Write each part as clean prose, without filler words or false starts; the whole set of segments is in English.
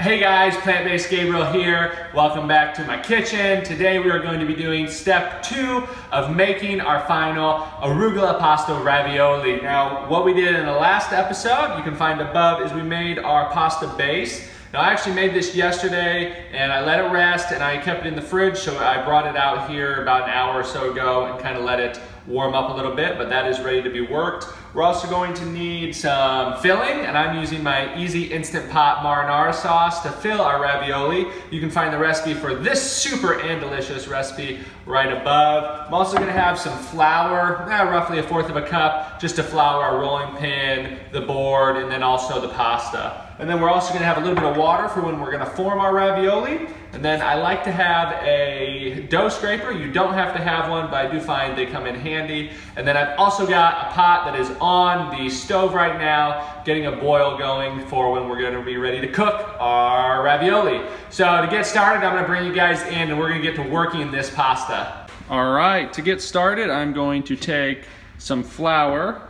Hey guys, Plant-Based Gabriel here. Welcome back to my kitchen. Today we are going to be doing step 2 of making our final arugula pasta ravioli. Now, what we did in the last episode, you can find above, is we made our pasta base. Now, I actually made this yesterday and I let it rest and I kept it in the fridge, so I brought it out here about an hour or so ago and kind of let it warm up a little bit, but that is ready to be worked. We're also going to need some filling, and I'm using my Easy Instant Pot marinara sauce to fill our ravioli. You can find the recipe for this super and delicious recipe right above. I'm also gonna have some flour, roughly 1/4 cup, just to flour our rolling pin, the board, and then also the pasta. And then we're also gonna have a little bit of water for when we're gonna form our ravioli. And then I like to have a dough scraper. You don't have to have one, but I do find they come in handy. And then I've also got a pot that is on the stove right now, getting a boil going for when we're gonna be ready to cook our ravioli. So to get started, I'm gonna bring you guys in and we're gonna get to working this pasta. All right, to get started, I'm going to take some flour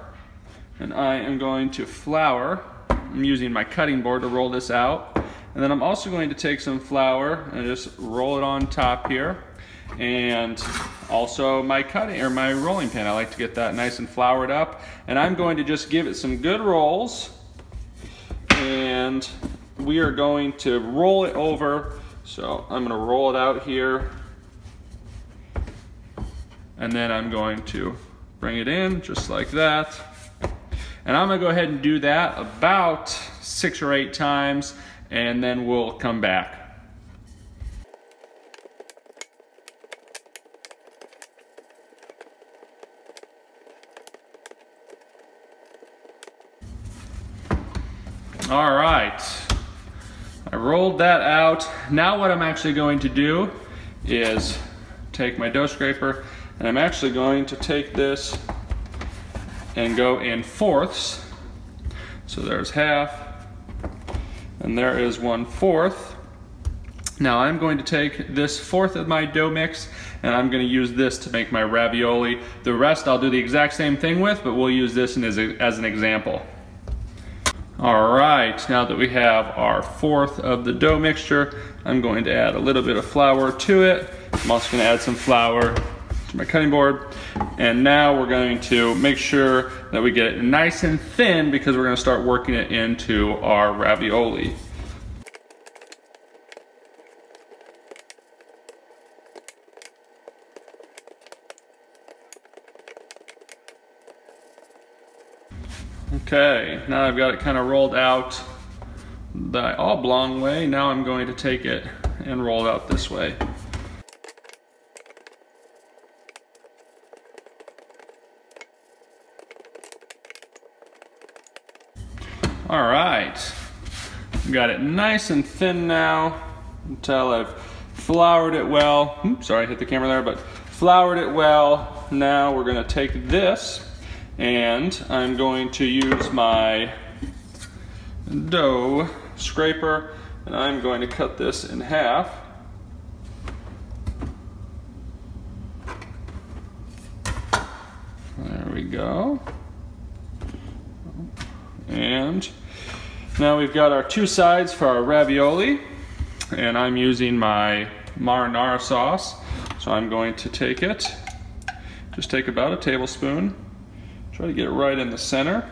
and I am going to flour. I'm using my cutting board to roll this out. And then I'm also going to take some flour and just roll it on top here. And also my my rolling pin. I like to get that nice and floured up. And I'm going to just give it some good rolls. And we are going to roll it over. So I'm gonna roll it out here. And then I'm going to bring it in just like that. And I'm gonna go ahead and do that about 6 or 8 times, and then we'll come back. All right, I rolled that out. Now what I'm actually going to do is take my dough scraper, and I'm actually going to take this and go in fourths. So there's half, and there is 1/4. Now I'm going to take this 1/4 of my dough mix, and I'm going to use this to make my ravioli. The rest I'll do the exact same thing with, but we'll use this as an example. All right, now that we have our 1/4 of the dough mixture, I'm going to add a little bit of flour to it. I'm also going to add some flour to my cutting board. And now we're going to make sure that we get it nice and thin because we're going to start working it into our ravioli. Okay, now I've got it kind of rolled out the oblong way. Now I'm going to take it and roll it out this way. All right, got it nice and thin now until I've floured it well. Oops, sorry, I hit the camera there, but floured it well. Now we're gonna take this and I'm going to use my dough scraper and I'm going to cut this in half. There we go. And now we've got our 2 sides for our ravioli, and I'm using my marinara sauce. So I'm going to take it, just take about a tablespoon, try to get it right in the center.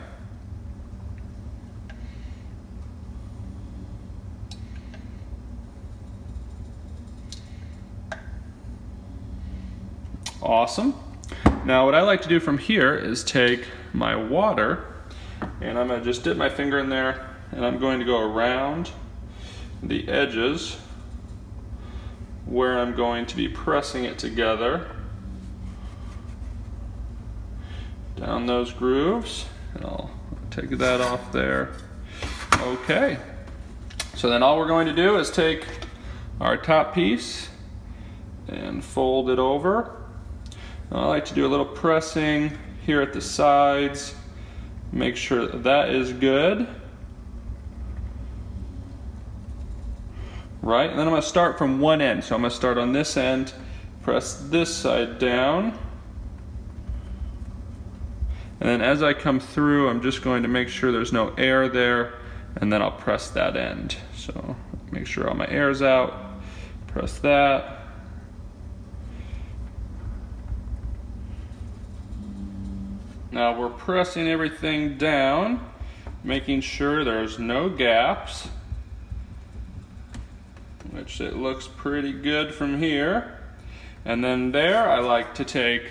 Awesome. Now what I like to do from here is take my water, and I'm going to just dip my finger in there and I'm going to go around the edges where I'm going to be pressing it together down those grooves, and I'll take that off there. Okay, so then all we're going to do is take our top piece and fold it over. Now, I like to do a little pressing here at the sides. Make sure that is good. Right, and then I'm going to start from one end. So I'm going to start on this end, press this side down. And then as I come through, I'm just going to make sure there's no air there, and then I'll press that end. So sure all my air's out. Press that. Now we're pressing everything down, making sure there's no gaps, which it looks pretty good from here. And then there, I like to take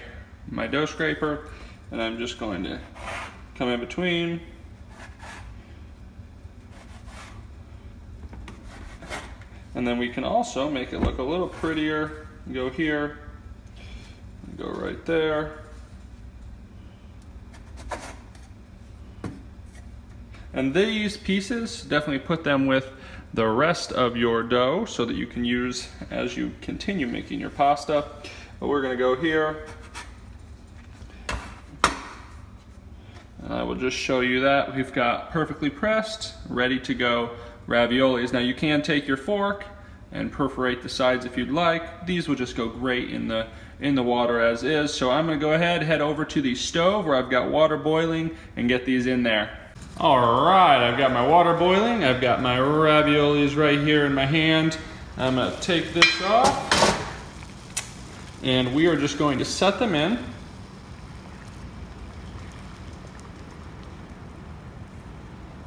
my dough scraper and I'm just going to come in between. And then we can also make it look a little prettier. Go here, go right there. And these pieces, definitely put them with the rest of your dough so that you can use as you continue making your pasta. But we're gonna go here. And I will just show you that. We've got perfectly pressed, ready to go raviolis. Now you can take your fork and perforate the sides if you'd like. These will just go great in the water as is. So I'm gonna go ahead, head over to the stove where I've got water boiling and get these in there. All right, I've got my water boiling. I've got my raviolis right here in my hand. I'm gonna take this off and we are just going to set them in.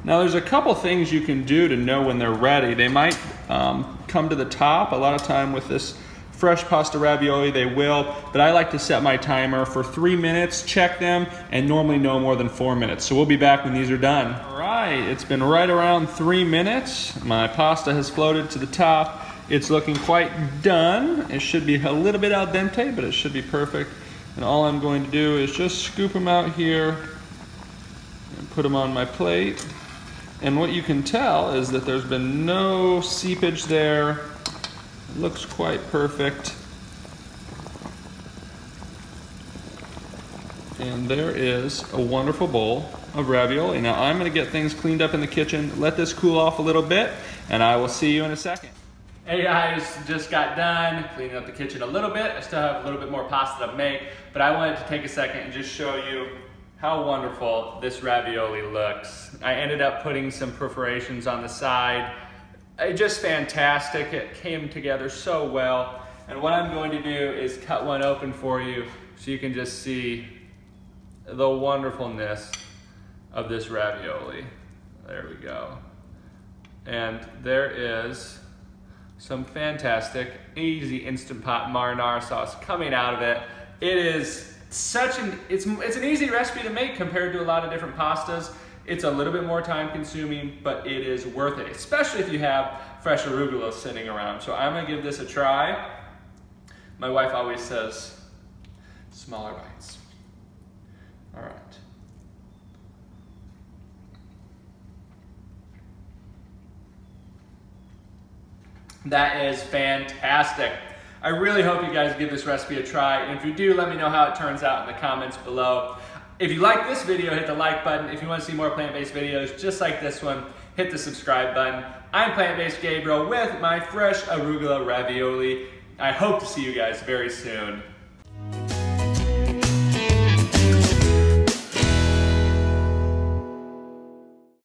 Now there's a couple things you can do to know when they're ready. They might come to the top. A lot of time with this fresh pasta ravioli, they will, but I like to set my timer for 3 minutes, check them, and normally no more than 4 minutes. So we'll be back when these are done. All right, it's been right around 3 minutes. My pasta has floated to the top. It's looking quite done. It should be a little bit al dente, but it should be perfect. And all I'm going to do is just scoop them out here and put them on my plate. And what you can tell is that there's been no seepage there. It looks quite perfect. And there is a wonderful bowl of ravioli. Now I'm gonna get things cleaned up in the kitchen, let this cool off a little bit, and I will see you in a second. Hey guys, just got done cleaning up the kitchen a little bit. I still have a little bit more pasta to make, but I wanted to take a second and just show you how wonderful this ravioli looks. I ended up putting some perforations on the side. Just fantastic. It came together so well. And what I'm going to do is cut one open for you so you can just see the wonderfulness of this ravioli. There we go. And there is some fantastic, easy Instant Pot marinara sauce coming out of it. It is it's an easy recipe to make compared to a lot of different pastas. It's a little bit more time consuming, but it is worth it, especially if you have fresh arugula sitting around. So I'm gonna give this a try. My wife always says, smaller bites. All right. That is fantastic. I really hope you guys give this recipe a try, and if you do, let me know how it turns out in the comments below. If you like this video, hit the like button. If you want to see more plant-based videos just like this one, hit the subscribe button. I'm Plant-Based Gabriel with my fresh arugula ravioli. I hope to see you guys very soon.